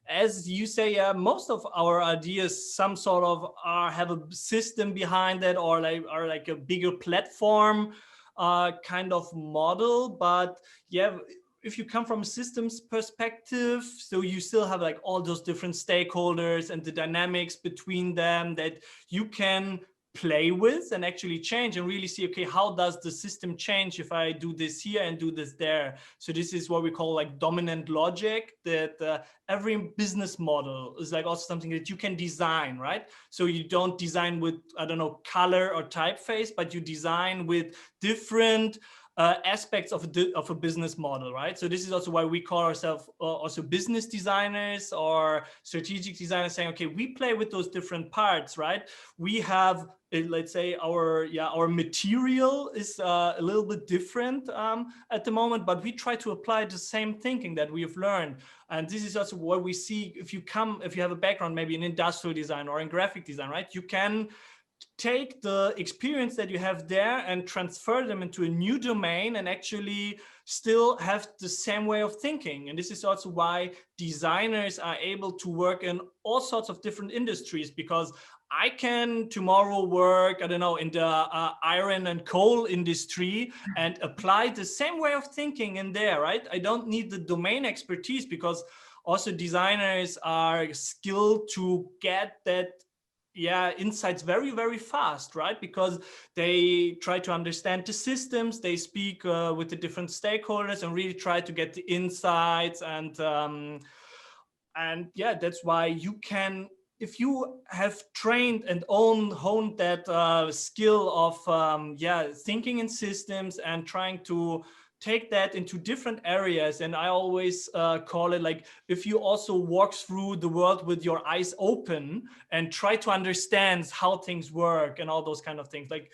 as you say, most of our ideas, some sort of have a system behind it, or like a bigger platform kind of model. But yeah, if you come from a systems perspective, so you still have like all those different stakeholders and the dynamics between them that you can play with and actually change and really see, okay, how does the system change if I do this here and do this there? So this is what we call like dominant logic, that every business model is like also something that you can design, right? So you don't design with, I don't know, color or typeface, but you design with different aspects of a business model, right? So this is also why we call ourselves also business designers or strategic designers, saying, okay, we play with those different parts, right? We have, let's say, our material is a little bit different at the moment, but we try to apply the same thinking that we have learned. And this is also what we see if you have a background, maybe in industrial design or in graphic design, right? You can take the experience that you have there and transfer them into a new domain and actually still have the same way of thinking. And this is also why designers are able to work in all sorts of different industries, because I can tomorrow work, I don't know, in the iron and coal industry and apply the same way of thinking in there, right? I don't need the domain expertise, because also designers are skilled to get that insights very, very fast, right? Because they try to understand the systems, they speak with the different stakeholders and really try to get the insights. And that's why you can, if you have trained and honed that skill of thinking in systems and trying to take that into different areas. And I always call it like, if you also walk through the world with your eyes open and try to understand how things work and all those kind of things, like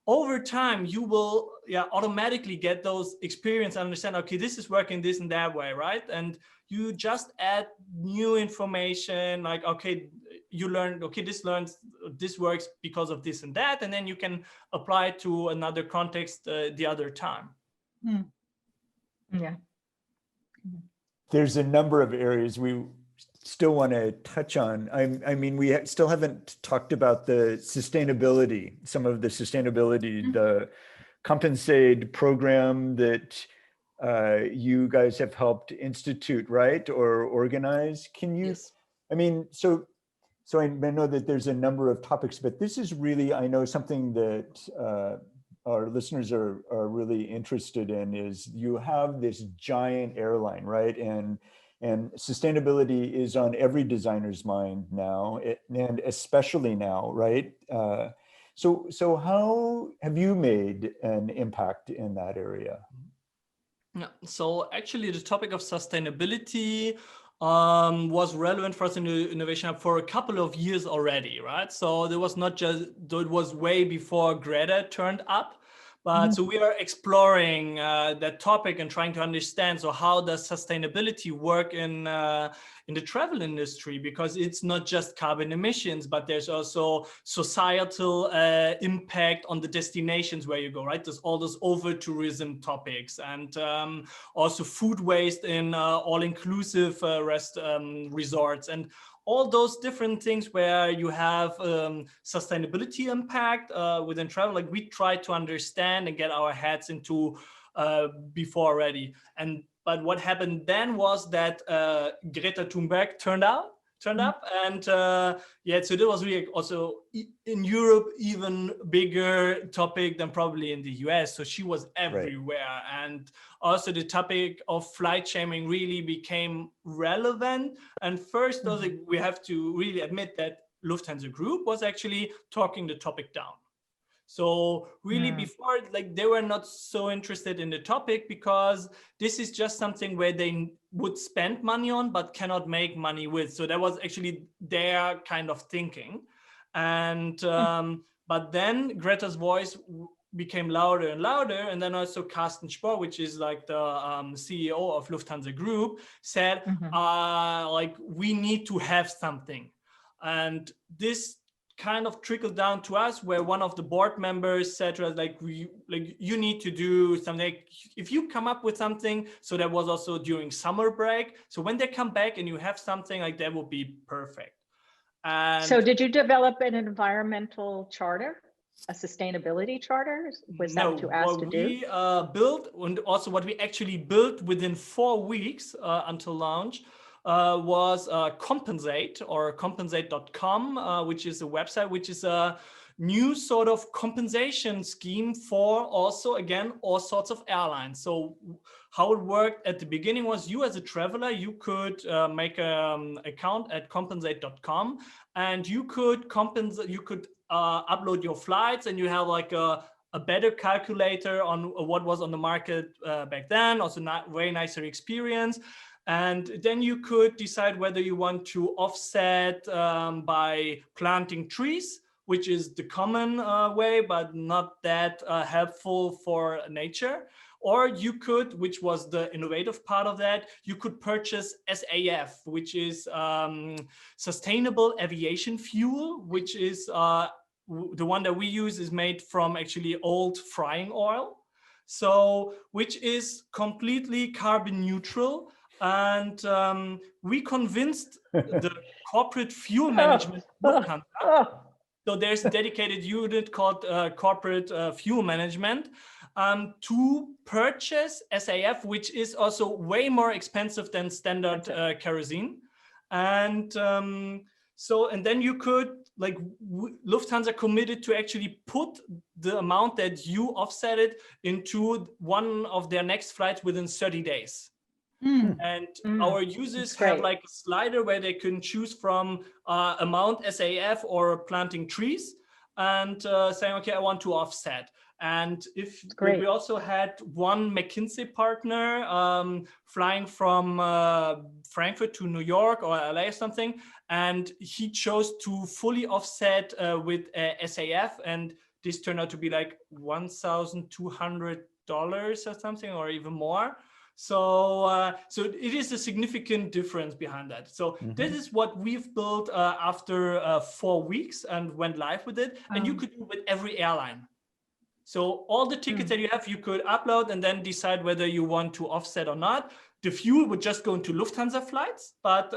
over time, you will automatically get those experience and understand, okay, this is working this and that way, right? And you just add new information, like, okay, you learn, okay, this works because of this and that, and then you can apply it to another context the other time. Yeah. There's a number of areas we still want to touch on. I mean, we still haven't talked about the sustainability, some of the sustainability, the Compensate program that you guys have helped institute, right? Or organize. Can you, yes. I mean, so I know that there's a number of topics, but this is really, I know, something that our listeners are really interested in. Is you have this giant airline, right? And sustainability is on every designer's mind now, and especially now, right? So how have you made an impact in that area? Yeah, so actually the topic of sustainability was relevant for us in the Innovation Hub for a couple of years already, right? So there was not just, it was way before Greta turned up, but so we are exploring that topic and trying to understand, so how does sustainability work in the travel industry? Because it's not just carbon emissions, but there's also societal impact on the destinations where you go, right? There's all those over-tourism topics, and also food waste in all-inclusive resorts, and all those different things where you have sustainability impact within travel, like we try to understand and get our heads into before already. But what happened then was that Greta Thunberg turned up, and yeah, so that was really also in Europe even bigger topic than probably in the US. So she was everywhere, right. And also the topic of flight shaming really became relevant. And first, we have to really admit that Lufthansa Group was actually talking the topic down. So really before, like they were not so interested in the topic because this is just something where they would spend money on, but cannot make money with. So that was actually their kind of thinking. And, but then Greta's voice became louder and louder. And then also Carsten Spohr, which is like the CEO of Lufthansa Group, said, like, we need to have something. And this kind of trickled down to us, where one of the board members said to us, like, you need to do something. If you come up with something, so that was also during summer break. So when they come back and you have something like that, would be perfect. And so did you develop an environmental charter, a sustainability charter? Was that what you asked to do? We built, and also what we actually built within 4 weeks until launch, was Compensate, or compensate.com, which is a website, which is a new sort of compensation scheme for also, again, all sorts of airlines. So how it worked at the beginning was, you as a traveler, you could make an account at compensate.com, and you could compensate, you could upload your flights, and you have like a better calculator on what was on the market back then, also not very nicer experience. And then you could decide whether you want to offset by planting trees, which is the common way, but not that helpful for nature. Or you could, which was the innovative part of that, you could purchase SAF, which is sustainable aviation fuel, which is the one that we use is made from actually old frying oil. So, which is completely carbon neutral. And we convinced the corporate fuel management Lufthansa. So there's a dedicated unit called corporate fuel management to purchase SAF, which is also way more expensive than standard kerosene. And so, and then you could, like, Lufthansa committed to actually put the amount that you offset it into one of their next flights within 30 days. And our users have like a slider where they can choose from amount SAF or planting trees, and saying, okay, I want to offset. And if we also had one McKinsey partner flying from Frankfurt to New York or LA or something, and he chose to fully offset with SAF, and this turned out to be like $1,200 or something, or even more. So, so it is a significant difference behind that. So this is what we've built after 4 weeks and went live with it. And you could do it with every airline. So all the tickets that you have, you could upload and then decide whether you want to offset or not. The fuel would just go into Lufthansa flights, but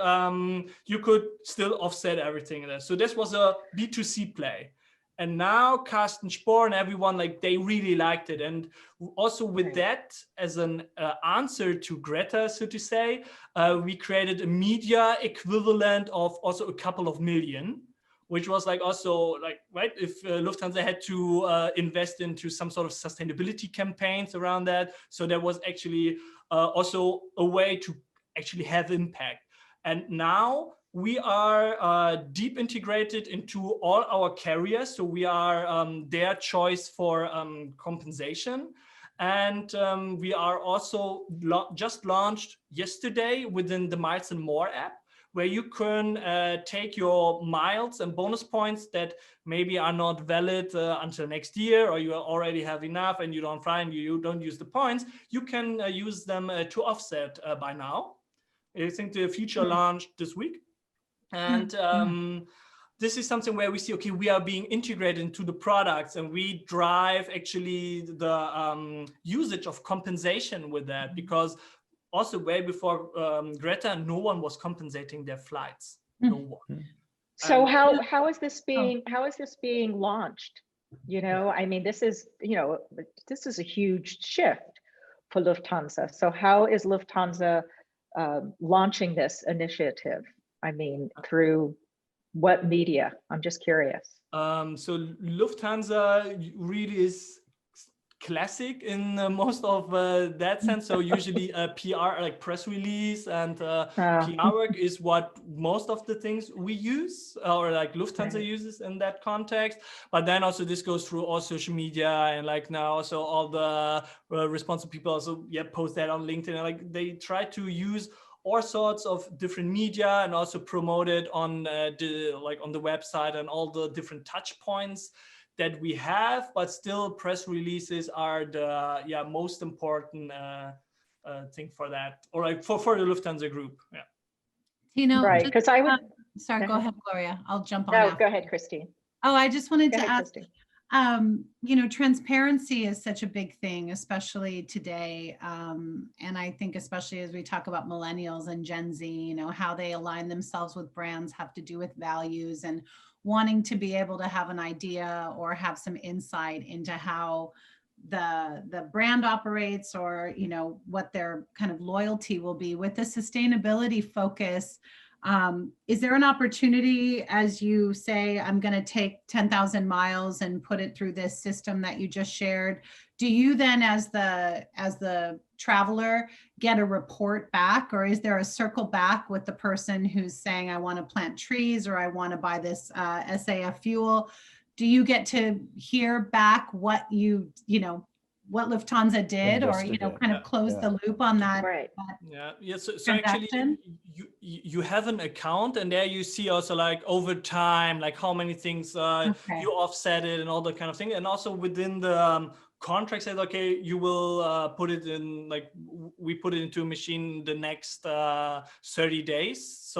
you could still offset everything in there. So this was a B2C play. And now Carsten Spohr and everyone, like, they really liked it. And also with that, as an answer to Greta, so to say, we created a media equivalent of also a couple of million, which was like also like, right, if Lufthansa had to invest into some sort of sustainability campaigns around that. So there was actually also a way to actually have impact. And now we are deep integrated into all our carriers. So we are their choice for compensation. And we are also just launched yesterday within the Miles and More app, where you can take your miles and bonus points that maybe are not valid until next year, or you already have enough and you don't fly and you don't use the points. You can use them to offset by now. I think the feature launched this week. And this is something where we see, okay, we are being integrated into the products, and we drive actually the usage of compensation with that, because also way before Greta, no one was compensating their flights. So how is this being launched? You know, I mean, this is a huge shift for Lufthansa. So how is Lufthansa launching this initiative? I mean, through what media? I'm just curious. So Lufthansa really is classic in most of that sense. So usually PR, like press release and PR work is what most of the things we use, or like Lufthansa uses in that context. But then also this goes through all social media, and like now also all the responsible people also post that on LinkedIn, and like they try to use all sorts of different media and also promote it on the website and all the different touch points that we have. But still, press releases are the most important thing for that, or like for the Lufthansa group. Tino, right? Because I would. Sorry, go ahead, Gloria. I'll jump on. No, after. go ahead, Kristine. Oh, I just wanted to ask. Kristine. Transparency is such a big thing, especially today. And I think especially as we talk about millennials and Gen Z, how they align themselves with brands have to do with values and wanting to be able to have an idea or have some insight into how the brand operates, or, what their kind of loyalty will be. With the sustainability focus, is there an opportunity, as you say, I'm going to take 10,000 miles and put it through this system that you just shared? Do you then, as the traveler, get a report back, or is there a circle back with the person who's saying, I want to plant trees, or I want to buy this SAF fuel? Do you get to hear back what what Lufthansa did, or kind of close the loop on that? Right. So actually you have an account, and there you see also like over time, like how many things you offset it and all that kind of thing. And also within the contract says, okay, you will put it in, like we put it into a machine the next 30 days.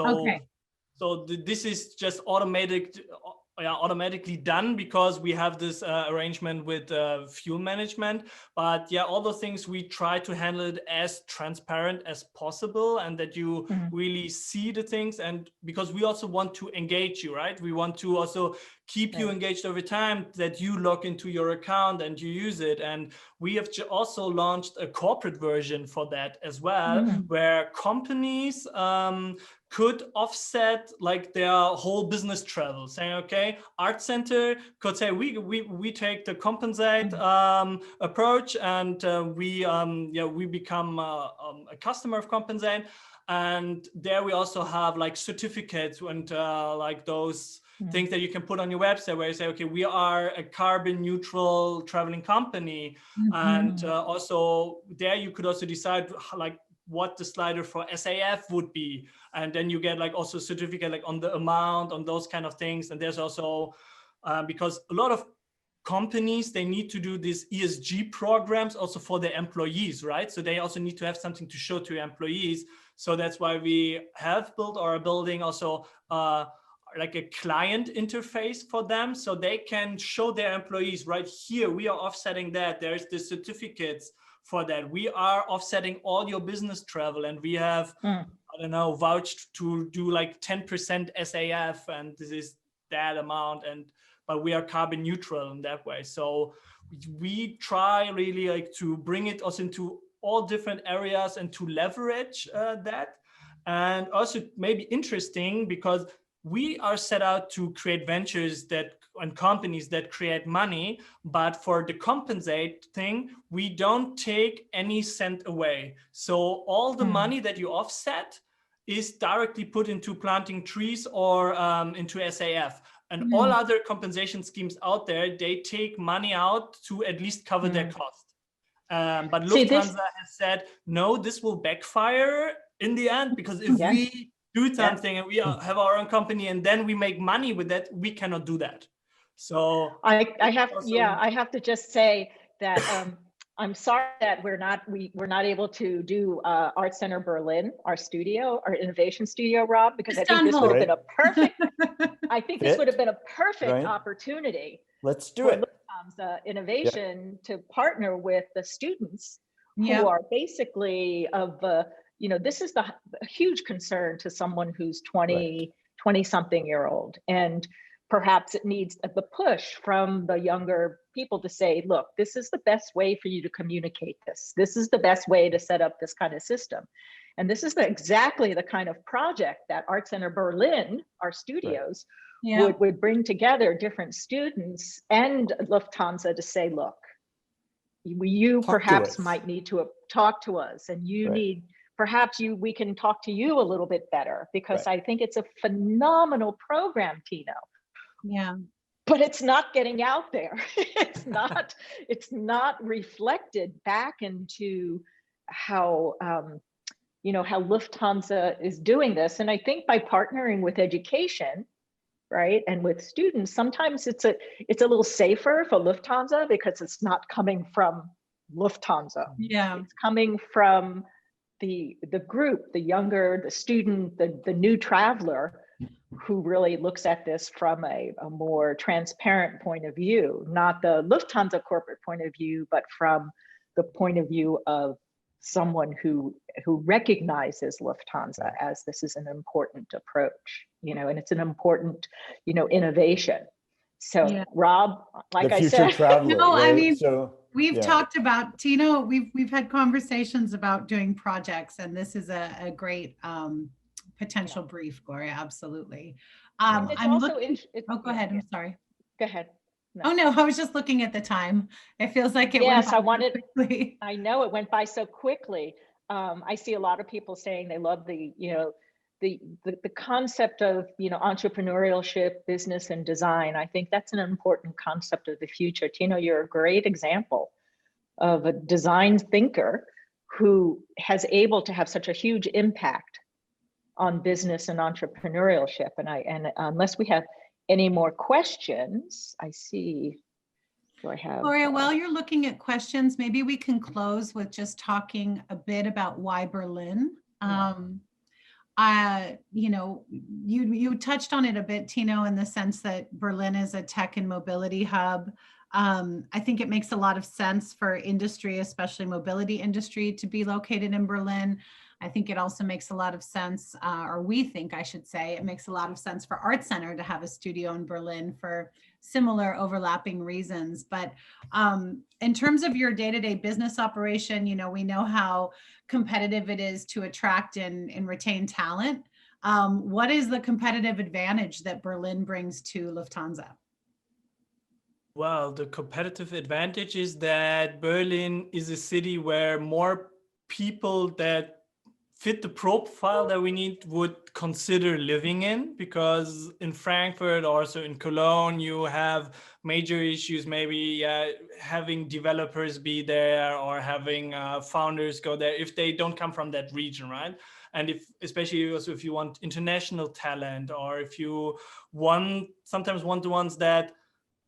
So this is just automatically done, because we have this arrangement with fuel management. But all those things, we try to handle it as transparent as possible, and that you really see the things. And because we also want to engage you, right? We want to also keep you engaged over time, that you log into your account and you use it. And we have also launched a corporate version for that as well, where companies could offset like their whole business travel, saying, okay, ArtCenter could say, we take the Compensate approach, and we become a customer of Compensate. And there we also have like certificates and like those things that you can put on your website, where you say, okay, we are a carbon neutral traveling company. And also there you could also decide like what the slider for SAF would be. And then you get like also certificate like on the amount, on those kind of things. And there's also, because a lot of companies, they need to do these ESG programs also for their employees, right? So they also need to have something to show to your employees. So that's why we have built or are building also like a client interface for them, so they can show their employees, right here, we are offsetting that. There's the certificates for that. We are offsetting all your business travel, and we have, I don't know, vouched to do like 10% SAF, and this is that amount, but we are carbon neutral in that way. So we try really like to bring it also into all different areas and to leverage that. And also maybe interesting, because we are set out to create ventures and companies that create money, but for the Compensate thing, we don't take any cent away. So all the money that you offset is directly put into planting trees or into SAF. And all other compensation schemes out there, they take money out to at least cover their cost. But Lufthansa has said, no, this will backfire in the end, because if we do something and we have our own company and then we make money with that, we cannot do that. So I have to just say that I'm sorry that we're not able to do ArtCenter Berlin, our innovation studio, Rob, because I think this would have been a perfect. I think this would have been a perfect opportunity. Let's do it. Lufthansa Innovation to partner with the students who are basically of. This is a huge concern to someone who's 20 20-something-year-old. And perhaps it needs the push from the younger people to say, look, this is the best way for you to communicate this. This is the best way to set up this kind of system. And this is exactly the kind of project that ArtCenter Berlin, our studios, would bring together different students and Lufthansa to say, look, you perhaps might need to talk to us, and you need, perhaps we can talk to you a little bit better, because I think it's a phenomenal program, Tino. Yeah. But it's not getting out there. It's not reflected back into how, how Lufthansa is doing this. And I think by partnering with education, right, and with students, sometimes it's a little safer for Lufthansa because it's not coming from Lufthansa. Yeah, it's coming from the group, the younger, the student, the new traveler, who really looks at this from a more transparent point of view, not the Lufthansa corporate point of view, but from the point of view of someone who recognizes Lufthansa as this is an important approach, and it's an important, innovation. So Rob, like I said, traveler, no, right? I mean, so, we've talked about, Tino, we've had conversations about doing projects, and this is a great potential brief, Gloria, absolutely. I'm also go ahead, I'm sorry. Go ahead. No. Oh no, I was just looking at the time. It feels like it went by so quickly. I know it went by so quickly. I see a lot of people saying they love the concept of entrepreneurship, business, and design. I think that's an important concept of the future. Tino, you're a great example of a design thinker who has able to have such a huge impact on business and entrepreneurship. And unless we have any more questions? I see. Do I have? Gloria, while you're looking at questions, maybe we can close with just talking a bit about why Berlin. You touched on it a bit, Tino, in the sense that Berlin is a tech and mobility hub. I think it makes a lot of sense for industry, especially mobility industry, to be located in Berlin. I think it also makes a lot of sense, or we think, I should say, it makes a lot of sense for ArtCenter to have a studio in Berlin for similar overlapping reasons. But in terms of your day-to-day business operation, we know how competitive it is to attract and retain talent. What is the competitive advantage that Berlin brings to Lufthansa? Well, the competitive advantage is that Berlin is a city where more people that fit the profile that we need would consider living in, because in Frankfurt, also in Cologne, you have major issues, maybe having developers be there or having founders go there if they don't come from that region, right? And especially also if you want international talent, or if you sometimes want the ones that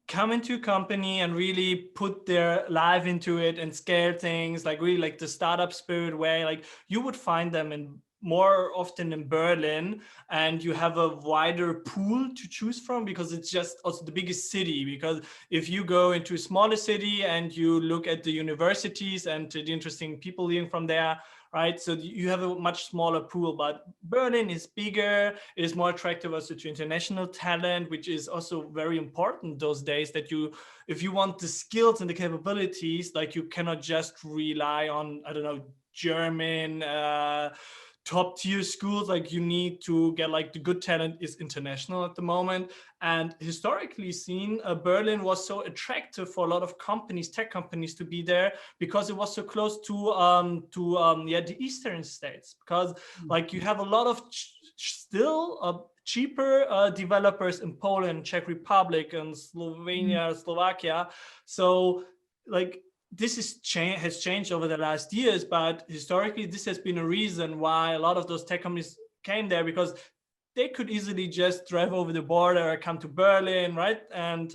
come into a company and really put their life into it and scale things, like really like the startup spirit way, like you would find them more often in Berlin, and you have a wider pool to choose from because it's just also the biggest city. Because if you go into a smaller city and you look at the universities and the interesting people living from there, right? So you have a much smaller pool, but Berlin is bigger. It is more attractive also to international talent, which is also very important those days, that if you want the skills and the capabilities, like you cannot just rely on, I don't know, German, top tier schools. Like you need to get, like, the good talent is international at the moment. And historically seen, Berlin was so attractive for a lot of companies, tech companies, to be there because it was so close to the eastern states. Because like you have a lot of still cheaper developers in Poland, Czech Republic, and Slovenia, Slovakia. So like this has changed over the last years, but historically this has been a reason why a lot of those tech companies came there, because they could easily just drive over the border, come to Berlin, right? And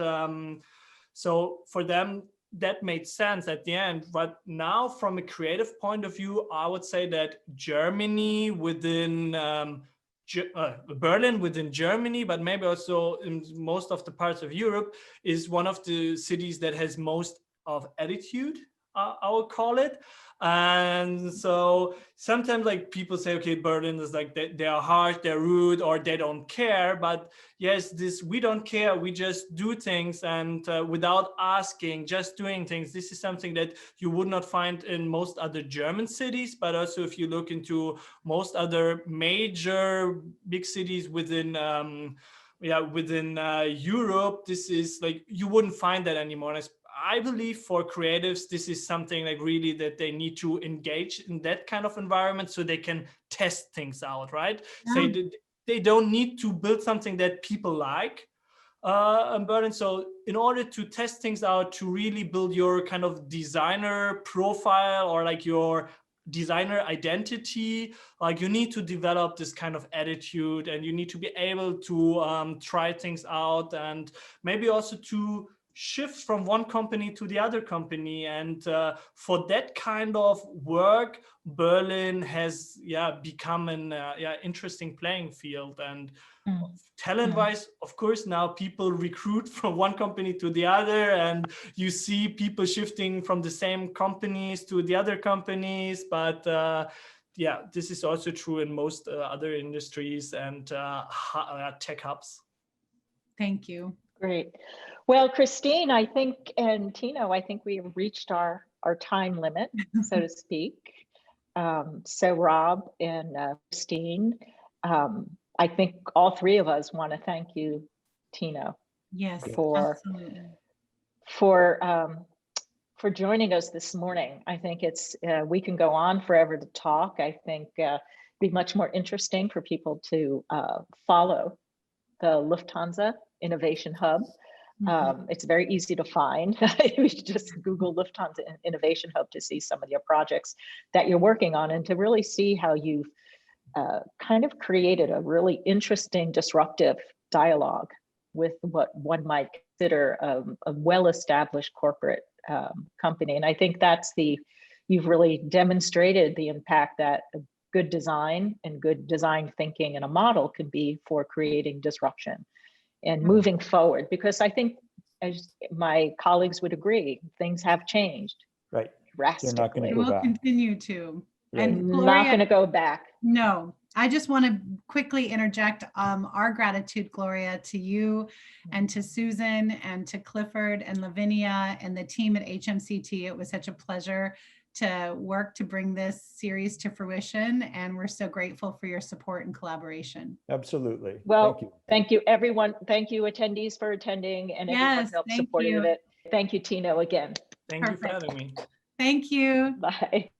so for them, that made sense at the end. But now from a creative point of view, I would say that Germany within Berlin within Germany, but maybe also in most of the parts of Europe, is one of the cities that has most of attitude I will call it. And so sometimes like people say, okay, Berlin is like they are harsh, they're rude, or they don't care. But yes, this we don't care. We just do things, and without asking, just doing things. This is something that you would not find in most other German cities, but also if you look into most other major big cities within Europe, this is like you wouldn't find that anymore. And I believe for creatives, this is something like really that they need to engage in that kind of environment so they can test things out, right? Yeah. So they don't need to build something that people like in Berlin. So in order to test things out, to really build your kind of designer profile or like your designer identity, like you need to develop this kind of attitude, and you need to be able to try things out, and maybe also to shift from one company to the other company. And for that kind of work, Berlin has become an interesting playing field. And talent wise, of course, now people recruit from one company to the other, and you see people shifting from the same companies to the other companies. But this is also true in most other industries and tech hubs. Thank you. Great. Well, Kristine, I think, and Tino, I think we have reached our time limit, so to speak. So Rob and Kristine, I think all three of us want to thank you, Tino, Yes, for joining us this morning. I think it's we can go on forever to talk. I think it'd be much more interesting for people to follow the Lufthansa Innovation Hub. It's very easy to find. You should just Google Lufthansa Innovation Hub to see some of your projects that you're working on, and to really see how you've kind of created a really interesting, disruptive dialogue with what one might consider a well-established corporate company. And I think you've really demonstrated the impact that good design and good design thinking and a model can be for creating disruption and moving forward. Because I think, as my colleagues would agree, things have changed. Right. Drastically. They're not going to We'll go back. continue to. Right. And Not Gloria, going to go back. no, I just want to quickly interject our gratitude, Gloria, to you and to Susan and to Clifford and Lavinia and the team at HMCT. It was such a pleasure to work to bring this series to fruition, and we're so grateful for your support and collaboration. Absolutely. Well, thank you everyone. Thank you attendees for attending, and everyone who helped support it. Thank you, Tino, again. Thank you for having me. Thank you. Bye.